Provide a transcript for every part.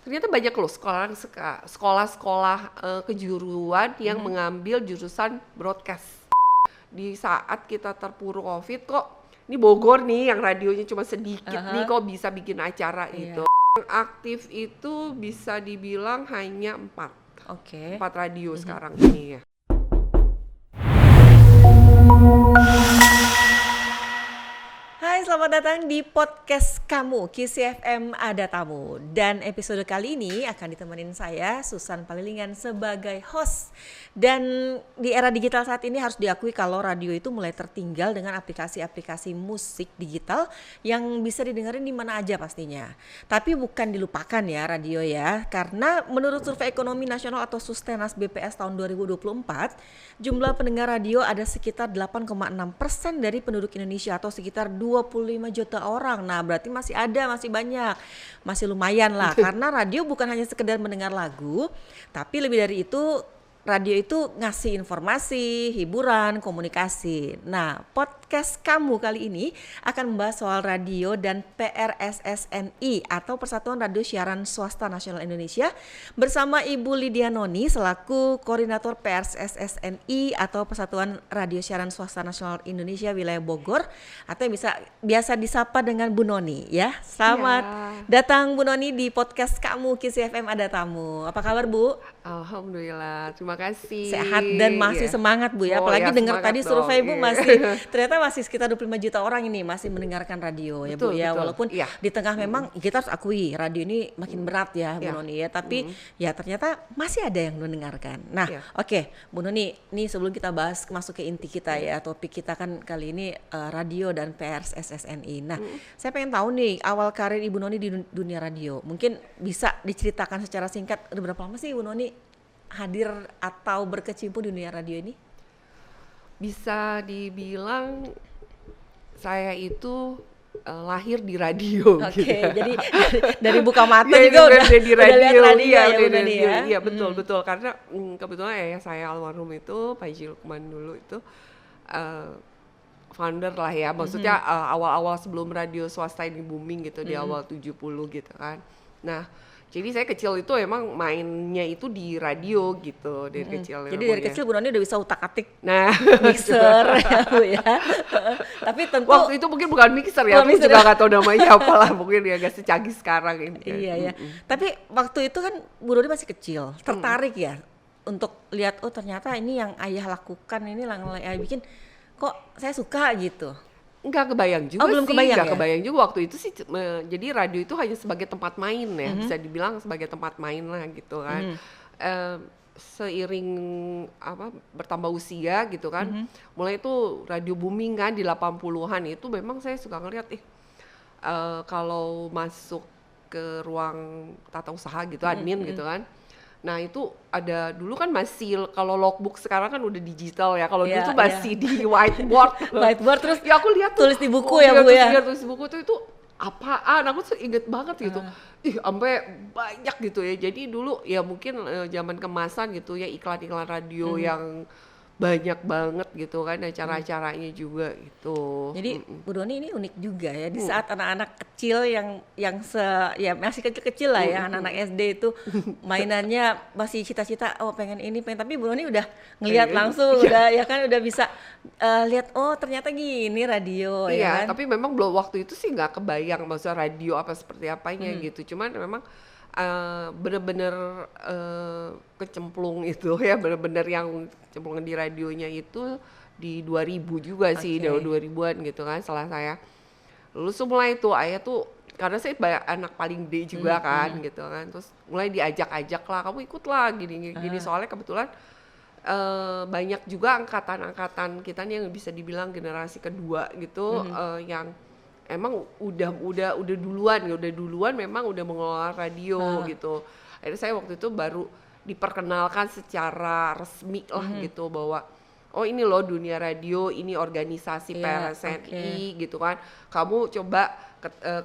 ternyata banyak loh sekolah-sekolah kejuruan yang mengambil jurusan broadcast. Di saat kita terpuruk COVID kok, ini Bogor nih yang radionya cuma sedikit nih kok bisa bikin acara gitu. Yang aktif itu bisa dibilang hanya 4 radio sekarang ini ya. Hai, selamat datang di podcast kamu, Kisi FM Ada Tamu. Dan episode kali ini akan ditemenin saya, Susan Palilingan, sebagai host. Dan di era digital saat ini harus diakui kalau radio itu mulai tertinggal dengan aplikasi-aplikasi musik digital yang bisa didengarin di mana aja pastinya. Tapi bukan dilupakan ya radio ya, karena menurut Survei Ekonomi Nasional atau Sustenas BPS tahun 2024, jumlah pendengar radio ada sekitar 8,6% dari penduduk Indonesia atau sekitar 25 juta orang. Nah, berarti masih banyak. Masih lumayan lah karena radio bukan hanya sekedar mendengar lagu, tapi lebih dari itu radio itu ngasih informasi, hiburan, komunikasi. Nah, podcast kamu kali ini akan membahas soal radio dan PRSSNI atau Persatuan Radio Siaran Swasta Nasional Indonesia bersama Ibu Lydia Noni selaku Koordinator PRSSNI atau Persatuan Radio Siaran Swasta Nasional Indonesia Wilayah Bogor atau yang biasa disapa dengan Bu Noni ya. Selamat datang Bu Noni di podcast kamu Kisi FM Ada Tamu. Apa kabar Bu? Alhamdulillah, terima kasih. Sehat dan masih semangat Bu ya. Apalagi dengar tadi survei Bu ternyata masih sekitar 25 juta orang ini masih mendengarkan radio ya Bu ya. Walaupun di tengah memang kita harus akui radio ini makin berat ya Bu Noni ya. Tapi ya ternyata masih ada yang mendengarkan. Nah oke, Bu Noni, ini sebelum kita bahas masuk ke inti kita ya, topik kita kan kali ini radio dan PRSSNI. Nah saya pengen tahu nih awal karir Ibu Noni di dunia radio. Mungkin bisa diceritakan secara singkat udah berapa lama sih Ibu Noni hadir atau berkecimpung di dunia radio ini? Bisa dibilang saya itu lahir di radio. Jadi dari buka mata juga udah di radio. Iya, betul karena kebetulan ayah saya almarhum itu Pak Haji Lukman dulu itu founder lah ya, maksudnya awal-awal sebelum radio swasta ini booming gitu di awal 70 gitu kan. Nah, jadi saya kecil itu emang mainnya itu di radio gitu dari kecil. Jadi dari kecil Bu Noni udah bisa utak-atik mixer ya Bu ya. Tapi tentu waktu itu mungkin bukan mixer ya, aku juga nggak tahu namanya apalah, mungkin ya gak secanggih sekarang ini. Iya. Tapi waktu itu kan Bu Noni masih kecil, tertarik ya untuk lihat ternyata ini yang ayah lakukan, ini yang ayah bikin, kok saya suka gitu. Enggak kebayang juga belum sih, kebayang juga waktu itu sih. Jadi radio itu hanya sebagai tempat main ya, bisa dibilang sebagai tempat main lah gitu kan. Seiring bertambah usia gitu kan, mulai itu radio booming kan di 80-an itu memang saya suka ngeliat kalau masuk ke ruang tata usaha gitu, admin gitu kan. Nah itu ada dulu kan masih, kalau logbook sekarang kan udah digital ya, kalau dulu tuh masih di whiteboard terus ya aku lihat tulis di buku ya Bu ya. Tulis di buku tuh itu apaan, aku tuh inget banget gitu. Sampai banyak gitu ya. Jadi dulu ya mungkin zaman kemasan gitu ya, iklan-iklan radio yang banyak banget gitu kan, acara-acaranya juga gitu. Jadi Bu Noni ini unik juga ya, di saat anak-anak kecil yang masih kecil-kecil lah ya, anak-anak SD itu mainannya masih cita-cita pengen ini, tapi Bu Noni udah ngelihat langsung udah bisa lihat ternyata gini radio ya kan. Tapi memang belum waktu itu sih nggak kebayang maksudnya radio apa seperti apanya gitu. Cuman memang bener-bener kecemplung itu ya, bener-bener yang cemplungan di radionya itu di 2000 juga sih, 2000-an gitu kan. Setelah saya lulus mulai itu ayah tuh, karena saya anak paling gede juga kan gitu kan, terus mulai diajak-ajak lah, kamu ikutlah gini soalnya kebetulan banyak juga angkatan-angkatan kita nih yang bisa dibilang generasi kedua gitu, yang emang udah duluan memang udah mengelola radio gitu. Akhirnya saya waktu itu baru diperkenalkan secara resmi lah gitu, bahwa ini loh dunia radio, ini organisasi PRSNI gitu kan. Kamu coba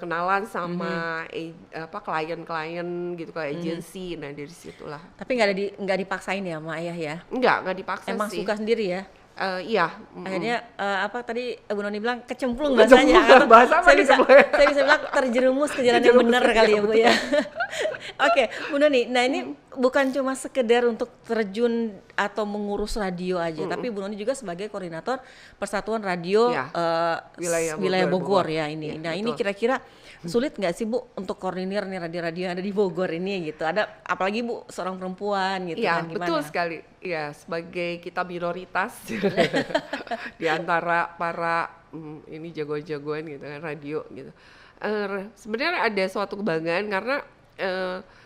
kenalan sama klien-klien gitu, kayak agensi. Nah dari situlah. Tapi nggak dipaksain ya sama ayah ya? Nggak dipaksa emang sih. Suka sendiri ya? Iya. Akhirnya apa tadi Bu Noni bilang kecemplung Kecemplung, bahasanya. Atau bahasa apa saya bisa bilang terjerumus ke jalan yang benar kali ya Bu ya. Oke, Bu Noni. Nah ini bukan cuma sekedar untuk terjun atau mengurus radio aja, tapi Bu Noni juga sebagai koordinator Persatuan Radio Ya, wilayah Bogor ya ini. Ya, nah betul. ini kira-kira sulit nggak sih Bu untuk koordinir nih radio-radio yang ada di Bogor ini gitu? Ada apalagi Bu seorang perempuan gitu Iya, kan gimana? betul sekali. Iya, sebagai kita minoritas di antara para ini jagoan-jagoan gitu kan radio gitu. Sebenarnya ada suatu kebanggaan karena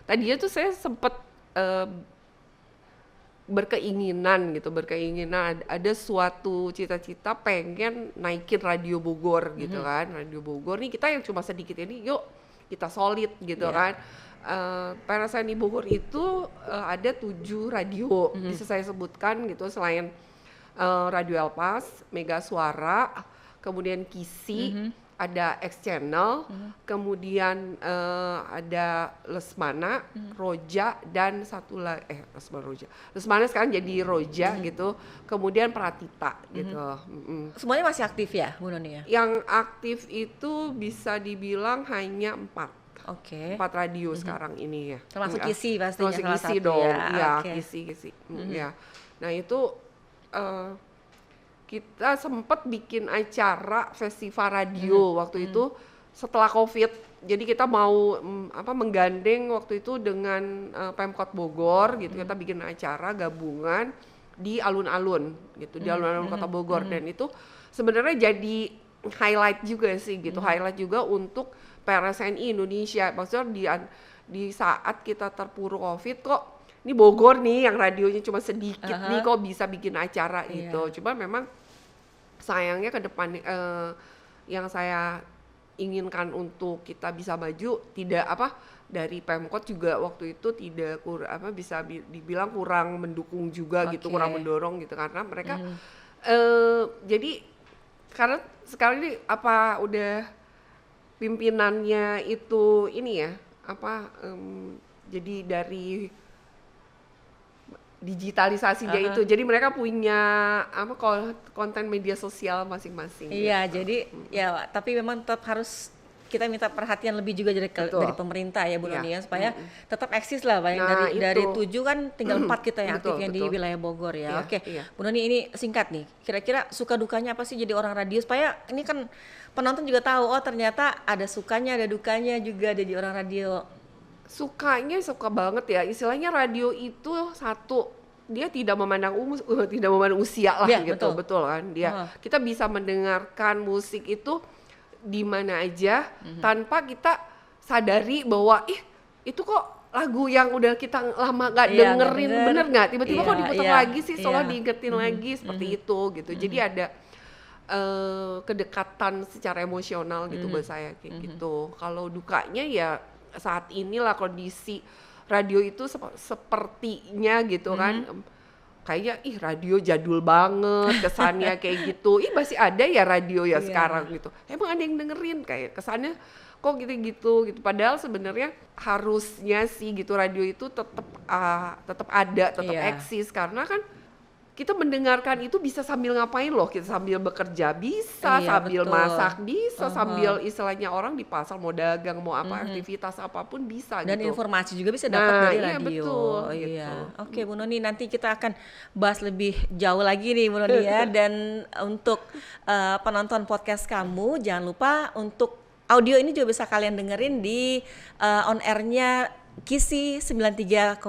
tadinya tuh saya sempat berkeinginan ada suatu cita-cita pengen naikin radio Bogor gitu kan. Radio Bogor nih kita yang cuma sedikit ini yuk kita solid gitu kan. PRSNI Bogor itu ada 7 radio bisa saya sebutkan gitu selain Radio Elpas, Mega Suara, kemudian Kisi, ada X Channel, kemudian ada Lesmana, Roja dan satu lagi Lesmana sekarang jadi Roja gitu, kemudian Pratita gitu. Semuanya masih aktif ya Bu Noni ya? Yang aktif itu bisa dibilang hanya 4. Oke. 4 radio sekarang ini ya. Termasuk Kisi pastinya Termasuk salah Kisi satu dong. ya. Iya, Oke. Kisi. Ya. Nah, itu kita sempat bikin acara festival radio waktu itu setelah Covid. Jadi kita mau menggandeng waktu itu dengan Pemkot Bogor gitu. Kita bikin acara gabungan di alun-alun gitu, di alun-alun Kota Bogor dan itu sebenarnya jadi highlight juga sih gitu. Highlight juga untuk PRSNI Indonesia. Maksudnya di saat kita terpuruk Covid kok ini Bogor nih yang radionya cuma sedikit nih kok bisa bikin acara gitu. Cuma memang sayangnya ke depan yang saya inginkan untuk kita bisa maju tidak dari Pemkot juga waktu itu tidak bisa dibilang kurang mendukung juga gitu, kurang mendorong gitu karena mereka jadi karena sekarang ini udah pimpinannya itu ini ya jadi dari digitalisasinya itu jadi mereka punya konten media sosial masing-masing. Iya gitu. Jadi ya tapi memang tetap harus kita minta perhatian lebih juga dari pemerintah ya Bu Noni ya supaya tetap eksis lah dari 7 kan tinggal 4 kita yang aktif yang di wilayah Bogor ya. Oke. Bu Noni ini singkat nih. Kira-kira suka dukanya apa sih jadi orang radio supaya ini kan penonton juga tahu ternyata ada sukanya ada dukanya juga ada di orang radio. Sukanya suka banget ya. Istilahnya radio itu satu dia tidak memandang usia lah ya, gitu. Betul kan? Kita bisa mendengarkan musik itu di mana aja tanpa kita sadari bahwa itu kok lagu yang udah kita lama gak dengerin bener nggak tiba-tiba kok diputar lagi sih selalu diingetin lagi seperti itu gitu. Jadi ada kedekatan secara emosional gitu buat saya kayak gitu. Kalau dukanya ya saat inilah kondisi radio itu sepertinya gitu kan kayaknya radio jadul banget kesannya kayak gitu. Masih ada ya radio ya sekarang gitu. Emang ada yang dengerin kayak kesannya kok gitu-gitu gitu. Padahal sebenarnya harusnya sih gitu radio itu tetap ada, tetap eksis karena kan kita mendengarkan itu bisa sambil ngapain loh, kita sambil bekerja bisa, sambil masak bisa, sambil istilahnya orang di pasar mau dagang, mau aktivitas apapun bisa dan gitu. informasi juga bisa dapat dari radio. Betul, iya. Gitu. Oke Bu Noni, nanti kita akan bahas lebih jauh lagi nih Bu Noni ya. Dan untuk penonton podcast kamu jangan lupa untuk audio ini juga bisa kalian dengerin di on airnya Kisi 93,4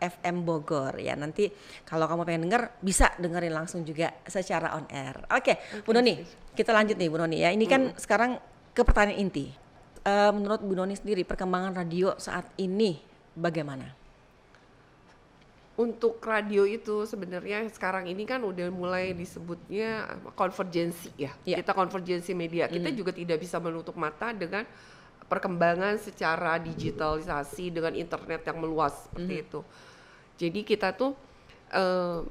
FM Bogor ya. Nanti kalau kamu pengen denger bisa dengerin langsung juga secara on air. Oke, Bu Noni, kita lanjut nih Bu Noni ya. Ini kan sekarang ke pertanyaan inti. Menurut Bu Noni sendiri perkembangan radio saat ini bagaimana? Untuk radio itu sebenarnya sekarang ini kan udah mulai disebutnya konvergensi ya. Kita konvergensi media. Kita juga tidak bisa menutup mata dengan perkembangan secara digitalisasi dengan internet yang meluas seperti itu. Jadi kita tuh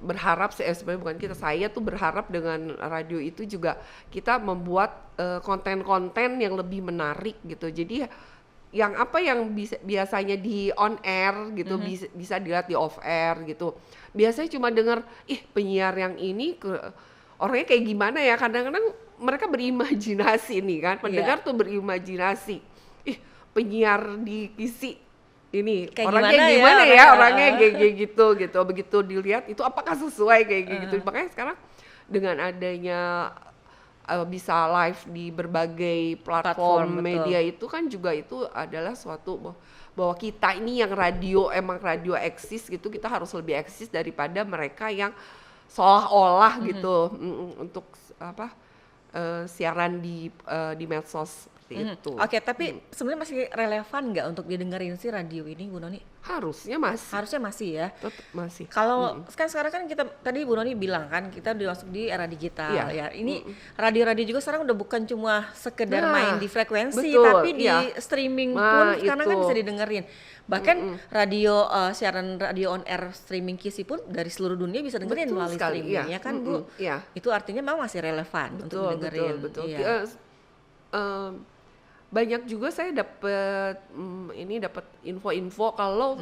berharap sebenarnya bukan kita, saya tuh berharap dengan radio itu juga kita membuat konten-konten yang lebih menarik gitu. Jadi yang biasanya di on air gitu bisa dilihat di off air gitu. Biasanya cuma dengar penyiar yang ini orangnya kayak gimana ya, kadang-kadang mereka berimajinasi nih kan, pendengar tuh berimajinasi, ih penyiar di KISI ini Kayak orangnya gimana ya gimana ya, orangnya, orangnya kayak gitu, begitu dilihat itu apakah sesuai kayak gitu. Makanya sekarang dengan adanya bisa live di berbagai platform Betul. media itu kan juga itu adalah suatu bahwa kita ini yang emang radio eksis gitu, kita harus lebih eksis daripada mereka yang seolah-olah gitu untuk siaran di medsos seperti itu. Oke, tapi sebenarnya masih relevan nggak untuk didengerin sih radio ini, Bu Noni? Harusnya masih, Harusnya masih ya. tetap masih. Kalau sekarang kan kita tadi Bu Noni bilang kan kita udah masuk di era digital Iya. ya. Ini radio-radio juga sekarang udah bukan cuma sekedar Nah, main di frekuensi, betul, tapi di iya. streaming Nah, pun sekarang kan itu. bisa didengerin. Bahkan siaran radio on air streaming KISI pun dari seluruh dunia bisa dengerin Betul melalui sekali, streaming iya. ya kan Bu? Iya. Itu artinya memang masih relevan untuk didengerin. Betul. Iya. Banyak juga saya dapat info-info kalau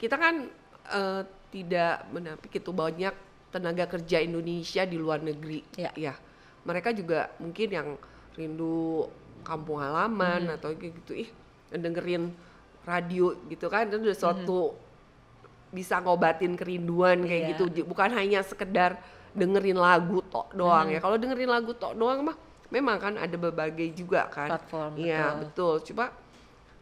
kita kan tidak menampik itu banyak tenaga kerja Indonesia di luar negeri. Iya. Ya, mereka juga mungkin yang rindu kampung halaman atau kayak gitu, dengerin radio gitu kan, itu udah suatu bisa ngobatin kerinduan kayak Iya. gitu, bukan hanya sekedar dengerin lagu tok doang ya. Kalau dengerin lagu tok doang mah memang kan ada berbagai juga kan Platform, iya betul, coba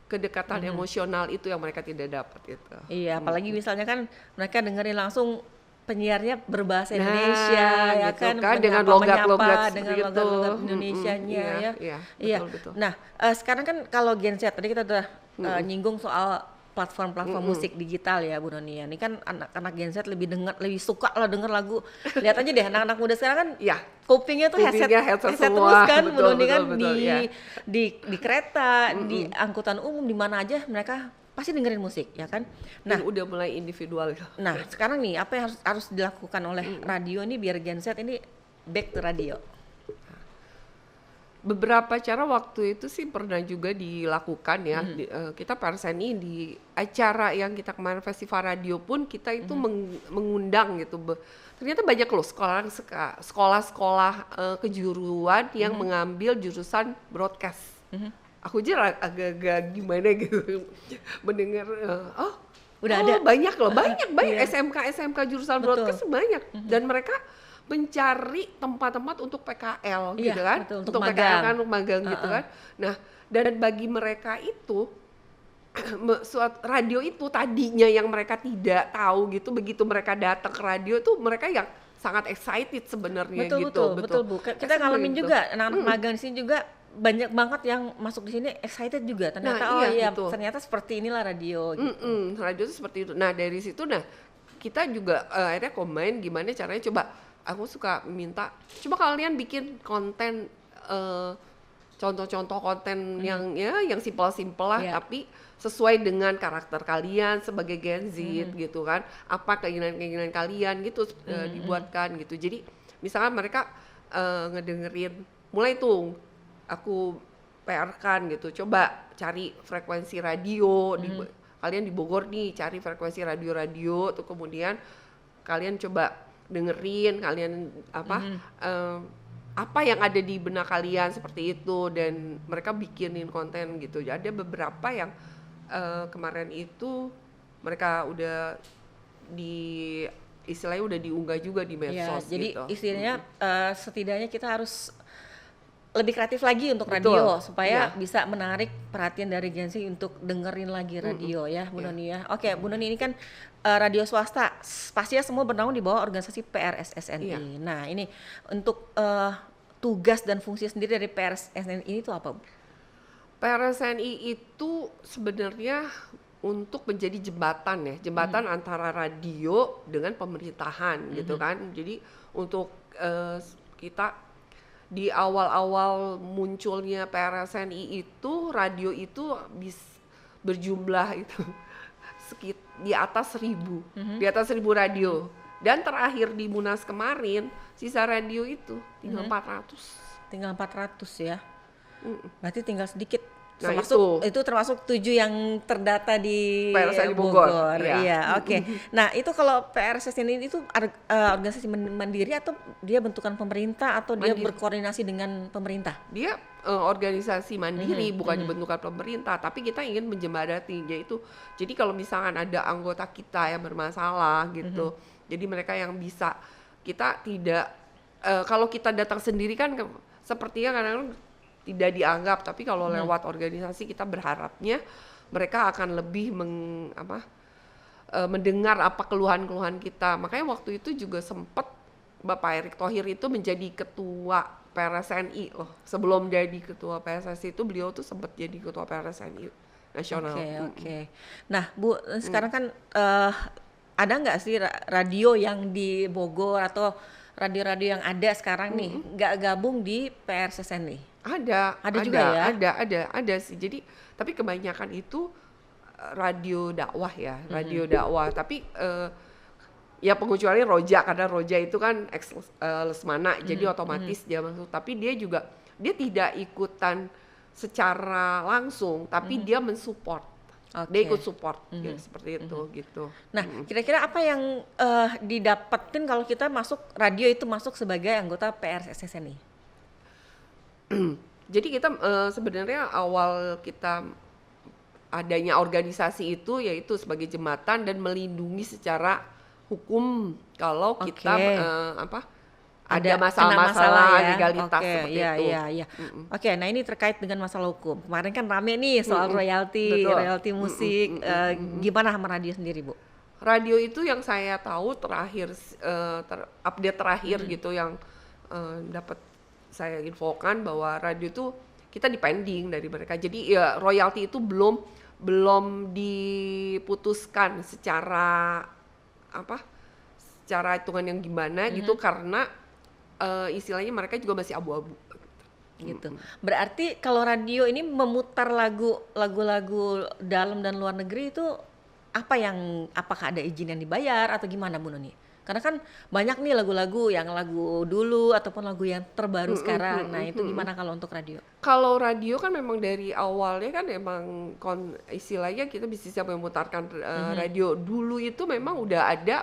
kedekatan emosional itu yang mereka tidak dapat gitu. Iya, apalagi misalnya kan mereka dengerin langsung penyiarnya berbahasa Nah, Indonesia ya gitu kan, kan, dengan menyapa, logat-logat dengan seperti logat-logat itu. Indonesianya Iya, ya. iya, betul. Nah, sekarang kan kalau Gen Z tadi kita udah nyinggung soal platform-platform musik digital ya Bu Noni ya. Ini kan anak-anak Gen Z lebih suka lah denger lagu. Lihat aja deh anak-anak muda sekarang kan Iya. kupingnya tuh Kupingnya headset semua. terus kan Bu Betul, Noni kan betul, iya. di kereta, di angkutan umum, di mana aja mereka pasti dengerin musik ya kan. Nah, udah mulai individual. Nah, sekarang nih apa yang harus dilakukan oleh radio ini biar Gen Z ini back to radio? Beberapa cara waktu itu sih pernah juga dilakukan ya. Kita PRSNI di acara yang kita kemarin festival radio pun kita itu mengundang gitu. Ternyata banyak loh sekolah-sekolah kejuruan yang mengambil jurusan broadcast. Aku aja agak-agak gimana gitu mendengar Udah ada? banyak loh, banyak Iya. SMK jurusan Betul. broadcast banyak, dan mereka mencari tempat-tempat untuk PKL Iya, gitu kan, betul, untuk PKL magang. kan, untuk magang gitu kan. Nah, dan bagi mereka itu radio itu tadinya yang mereka tidak tahu gitu, begitu mereka datang ke radio itu mereka yang sangat excited sebenarnya gitu. Betul Bu. Kita Excited ngalamin gitu. juga anak-anak magang di sini juga banyak banget yang masuk di sini excited juga. Ternyata iya, betul. ternyata seperti inilah radio gitu. Radio itu seperti itu. Nah dari situ, kita juga akhirnya combine gimana caranya. Coba aku suka minta, coba kalian bikin konten, contoh-contoh konten yang simpel-simpel lah, Iya. tapi sesuai dengan karakter kalian sebagai Gen Z gitu kan. Apa keinginan-keinginan kalian gitu dibuatkan gitu. Jadi misalkan mereka ngedengerin, mulai tuh aku PR-kan gitu, coba cari frekuensi radio kalian di Bogor nih, cari frekuensi radio tuh, kemudian kalian coba dengerin, kalian apa yang ada di benak kalian seperti itu, dan mereka bikinin konten gitu. Ada beberapa yang kemarin itu mereka udah istilahnya udah diunggah juga di medsos Jadi gitu. istilahnya setidaknya kita harus lebih kreatif lagi untuk Betul. radio supaya Iya. bisa menarik perhatian dari Gen Z untuk dengerin lagi radio ya Bu Noni ya. Oke, Bu Noni ini kan radio swasta, pastinya semua bernaung di bawah organisasi PRSSNI. Iya. Nah ini untuk tugas dan fungsi sendiri dari PRSSNI ini tuh apa Bu? PRSNI itu sebenarnya untuk menjadi jembatan antara radio dengan pemerintahan gitu kan. Jadi untuk kita di awal-awal munculnya PRSNI itu, radio itu berjumlah itu di atas 1000, di atas 1000 radio. Dan terakhir di Munas kemarin, sisa radio itu tinggal 400. Tinggal 400 ya. Berarti tinggal sedikit Nah itu termasuk 7 yang terdata di PRSNI Bogor. Iya, oke. Nah, itu kalau PRSS ini itu organisasi mandiri atau dia bentukan pemerintah atau dia berkoordinasi dengan pemerintah? Dia organisasi mandiri, bukan bentukan pemerintah, tapi kita ingin menjembatani, yaitu jadi kalau misalkan ada anggota kita yang bermasalah gitu, jadi mereka yang bisa, kita tidak kalau kita datang sendiri kan sepertinya kadang-kadang tidak dianggap, tapi kalau lewat organisasi kita berharapnya mereka akan lebih mendengar apa keluhan-keluhan kita. Makanya waktu itu juga sempat Bapak Erick Thohir itu menjadi ketua PRSNI loh. Sebelum jadi ketua PSSI itu beliau tuh sempat jadi ketua PRSNI nasional. Oke. Nah, Bu, sekarang kan ada nggak sih radio yang di Bogor atau radio-radio yang ada sekarang nih nggak gabung di PRSSNI? Ada juga ya? Ada sih. Jadi tapi kebanyakan itu radio dakwah ya, radio dakwah. Tapi ya pengecualian Roja, karena Roja itu kan ex Lesmana, jadi otomatis dia masuk. Tapi dia tidak ikutan secara langsung, tapi dia mensupport. Dia ikut support gitu, seperti itu gitu. Nah, kira-kira apa yang didapetin kalau kita masuk radio itu masuk sebagai anggota PRSSNI? Jadi kita sebenarnya awal kita adanya organisasi itu yaitu sebagai jembatan dan melindungi secara hukum kalau kita ada masalah-masalah legalitas seperti itu. Iya. Oke, nah ini terkait dengan masalah hukum. Kemarin kan rame nih soal royalti musik. Gimana sama radio sendiri, Bu? Radio itu yang saya tahu terakhir update terakhir gitu yang dapat saya infokan bahwa radio itu kita dipending dari mereka. Jadi ya royalti itu belum diputuskan secara hitungan yang gimana gitu, karena istilahnya mereka juga masih abu-abu gitu. Berarti kalau radio ini memutar lagu-lagu dalam dan luar negeri itu apakah ada izin yang dibayar atau gimana, Bu Noni? Karena kan banyak nih lagu-lagu yang lagu dulu ataupun lagu yang terbaru sekarang. Nah, itu gimana kalau untuk radio? Kalau radio kan memang dari awalnya kan emang istilahnya kita bisa siapa yang memutarkan radio. Dulu itu memang udah ada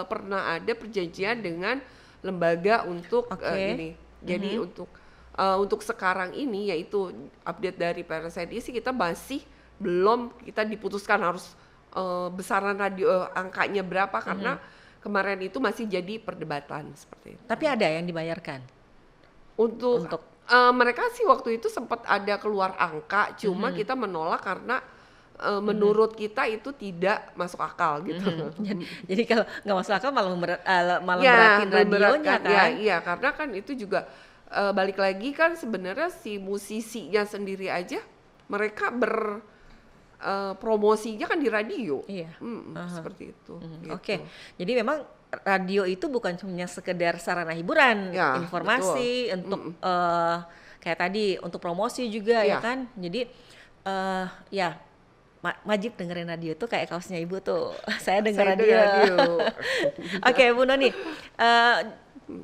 pernah ada perjanjian dengan lembaga untuk ini. Jadi untuk sekarang ini yaitu update dari PRSNI sih kita masih belum kita diputuskan harus besaran radio angkanya berapa karena kemarin itu masih jadi perdebatan seperti itu. Tapi ada yang dibayarkan? Untuk mereka sih waktu itu sempat ada keluar angka, cuma kita menolak karena menurut kita itu tidak masuk akal gitu. Jadi kalau nggak masuk akal malah beratin radionya kan? Iya, karena kan itu juga balik lagi kan sebenarnya si musisinya sendiri aja mereka promosinya kan di radio. Iya. Seperti itu. Gitu. Oke. Jadi memang radio itu bukan cuma sekedar sarana hiburan, informasi betul. Untuk kayak tadi untuk promosi juga ya kan. Jadi wajib dengerin radio tuh kayak kaosnya Ibu tuh. Saya denger radio. Oke, Bu Noni.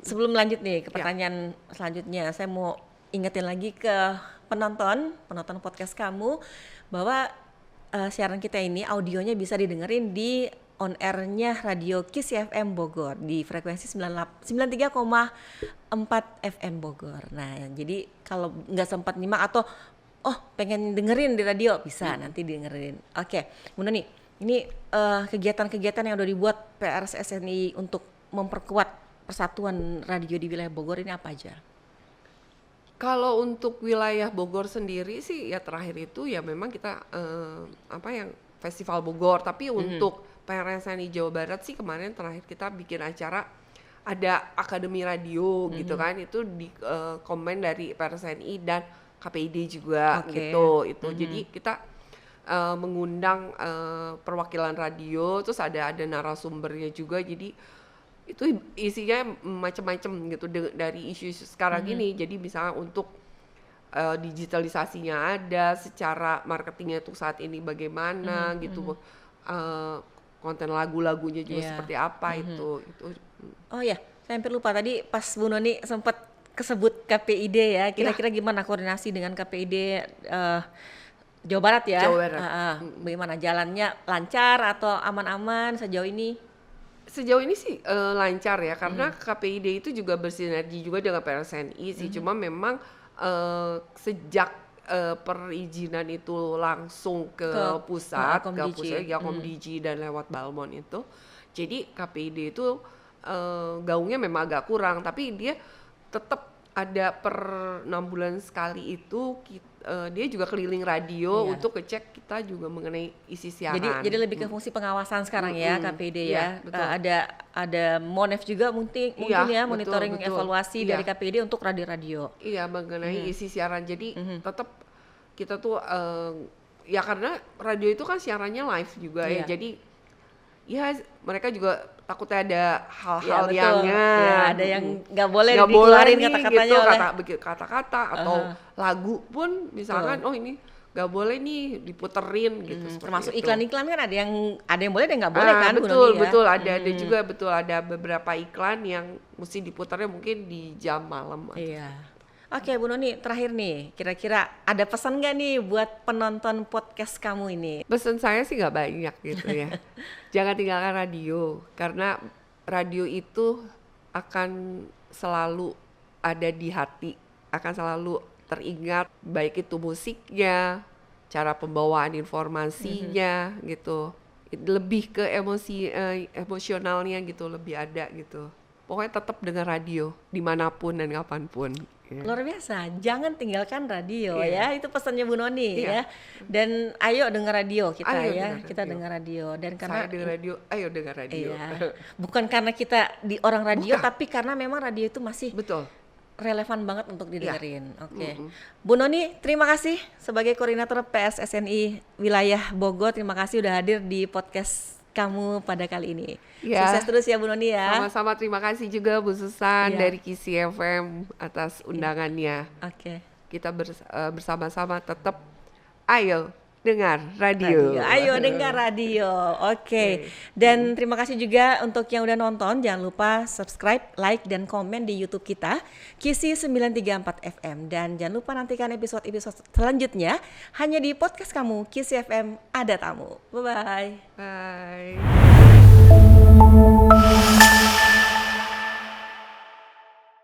Sebelum lanjut nih ke pertanyaan selanjutnya, saya mau ingetin lagi ke penonton podcast kamu bahwa siaran kita ini audionya bisa didengerin di on air-nya radio KIS FM Bogor di frekuensi 93,4 FM Bogor. Nah, jadi kalau nggak sempat nyimak atau pengen dengerin di radio bisa nanti dengerin. Oke, Bu Noni, ini kegiatan-kegiatan yang udah dibuat PRSSNI untuk memperkuat persatuan radio di wilayah Bogor ini apa aja? Kalau untuk wilayah Bogor sendiri sih ya terakhir itu ya memang kita yang Festival Bogor, tapi untuk PRSNI Jawa Barat sih kemarin terakhir kita bikin acara ada Akademi Radio gitu kan, itu di komen dari PRSNI dan KPID juga gitu itu. Jadi kita mengundang perwakilan radio, terus ada narasumbernya juga, jadi itu isinya macam-macam gitu dari isu-isu sekarang ini. Jadi misalnya untuk digitalisasinya ada, secara marketingnya untuk saat ini bagaimana gitu, konten lagu-lagunya juga seperti apa itu. Oh ya, saya hampir lupa tadi pas Bu Noni sempat kesebut KPID ya, kira-kira gimana koordinasi dengan KPID Jawa Barat ya? Jawa Barat. Bagaimana jalannya, lancar atau aman-aman sejauh ini? Sejauh ini sih lancar ya, karena KPID itu juga bersinergi juga dengan PLSNI sih. Cuma memang sejak perizinan itu langsung ke pusat, ya Komdiji dan lewat Balmon itu. Jadi KPID itu gaungnya memang agak kurang, tapi dia tetap ada per 6 bulan sekali itu dia juga keliling radio untuk ngecek kita juga mengenai isi siaran. Jadi lebih ke fungsi pengawasan sekarang ya KPID ya. Ada Monef juga mungkin ya monitoring betul. Evaluasi dari KPID untuk radio-radio. Iya, mengenai isi siaran. Jadi tetap kita tuh ya karena radio itu kan siarannya live juga ya. Jadi ya mereka juga takutnya ada hal-hal yang ada yang nggak boleh dikeluarin kata-katanya gitu, kata-kata atau lagu pun misalkan ini nggak boleh nih diputerin gitu. Termasuk iklan-iklan kan ada yang boleh ada yang nggak boleh kan? Betul ada juga ada beberapa iklan yang mesti diputarnya mungkin di jam malam. Iya. Oke Bu Noni, terakhir nih, kira-kira ada pesan nggak nih buat penonton podcast kamu ini? Pesan saya sih nggak banyak gitu ya. Jangan tinggalkan radio, karena radio itu akan selalu ada di hati, akan selalu teringat, baik itu musiknya, cara pembawaan informasinya gitu. Lebih ke emosionalnya gitu, lebih ada gitu. Pokoknya tetap dengar radio dimanapun dan kapanpun. Luar biasa, jangan tinggalkan radio ya, itu pesannya Bu Noni ya. Dan ayo dengar radio kita kita dengar radio. Dan karena saya dengar radio, ayo dengar radio. Bukan karena kita di orang radio, tapi karena memang radio itu masih relevan banget untuk didengerin. Bu Noni, terima kasih sebagai koordinator PSSNI wilayah Bogor. Terima kasih udah hadir di podcast kamu pada kali ini. Sukses terus ya Bu Noni ya. Sama-sama, terima kasih juga Bu Susan dari KISI FM atas undangannya. Kita bersama-sama tetap ayo dengar radio. Ayo dengar radio. Dan terima kasih juga untuk yang udah nonton. Jangan lupa subscribe, like, dan komen di YouTube kita KISI 934 FM. Dan jangan lupa nantikan episode-episode selanjutnya hanya di podcast kamu KISI FM Ada Tamu. Bye-bye. Bye.